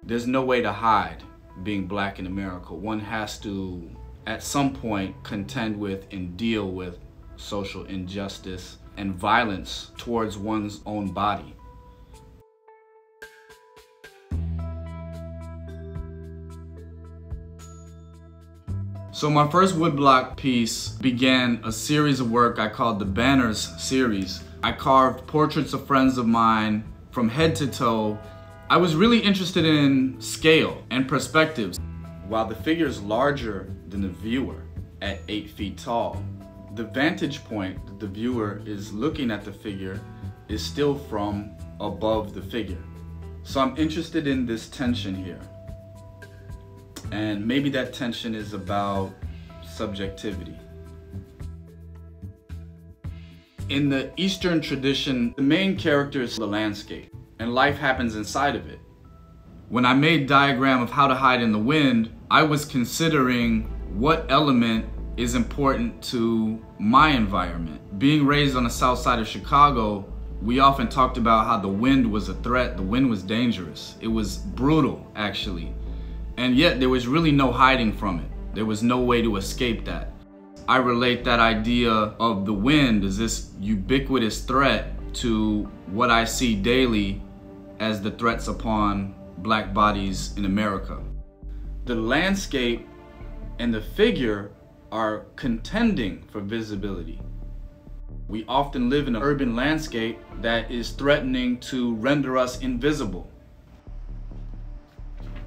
There's no way to hide being black in America. One has to, at some point, contend with and deal with social injustice and violence towards one's own body. So my first woodblock piece began a series of work I called the Banners series. I carved portraits of friends of mine from head to toe. I was really interested in scale and perspectives. While the figure is larger than the viewer at 8 feet tall, the vantage point that the viewer is looking at the figure is still from above the figure. So I'm interested in this tension here. And maybe that tension is about subjectivity. In the Eastern tradition, the main character is the landscape, and life happens inside of it. When I made diagram of how to hide in the wind, I was considering what element is important to my environment. Being raised on the south side of Chicago, we often talked about how the wind was a threat. The wind was dangerous. It was brutal, actually. And yet there was really no hiding from it. There was no way to escape that. I relate that idea of the wind as this ubiquitous threat to what I see daily as the threats upon black bodies in America. The landscape and the figure are contending for visibility. We often live in an urban landscape that is threatening to render us invisible.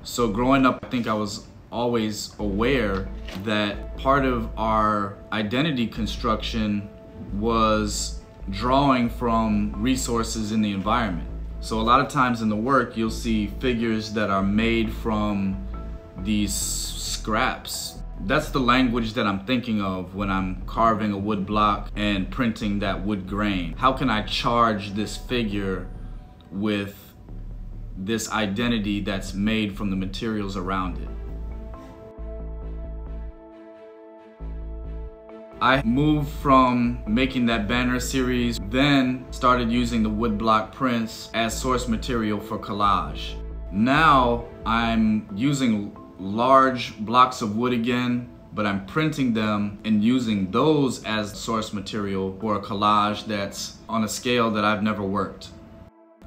So growing up, I think I was always aware that part of our identity construction was drawing from resources in the environment. So a lot of times in the work, you'll see figures that are made from these scraps. That's the language that I'm thinking of when I'm carving a wood block and printing that wood grain. How can I charge this figure with this identity that's made from the materials around it? I moved from making that banner series, then started using the woodblock prints as source material for collage. Now I'm using large blocks of wood again, but I'm printing them and using those as source material for a collage that's on a scale that I've never worked.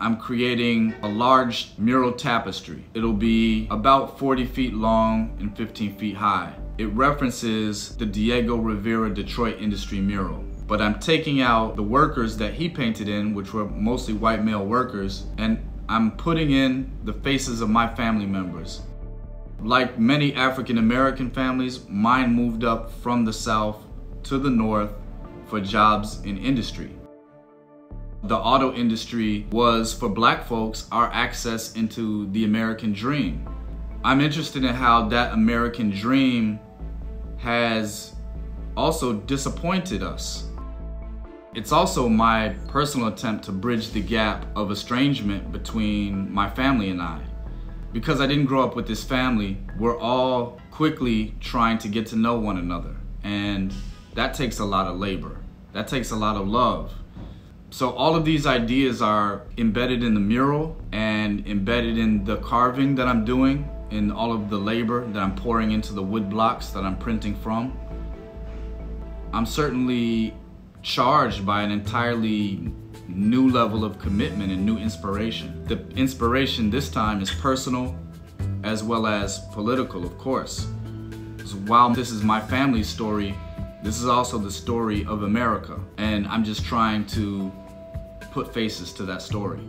I'm creating a large mural tapestry. It'll be about 40 feet long and 15 feet high. It references the Diego Rivera Detroit Industry mural. But I'm taking out the workers that he painted in, which were mostly white male workers, and I'm putting in the faces of my family members. Like many African American families, mine moved up from the South to the North for jobs in industry. The auto industry was, for black folks, our access into the American dream. I'm interested in how that American dream has also disappointed us. It's also my personal attempt to bridge the gap of estrangement between my family and I. Because I didn't grow up with this family, we're all quickly trying to get to know one another. And that takes a lot of labor. That takes a lot of love. So all of these ideas are embedded in the mural and embedded in the carving that I'm doing, in all of the labor that I'm pouring into the wood blocks that I'm printing from. I'm certainly charged by an entirely new level of commitment and new inspiration. The inspiration this time is personal as well as political, of course. So while this is my family's story, this is also the story of America, and I'm just trying to put faces to that story.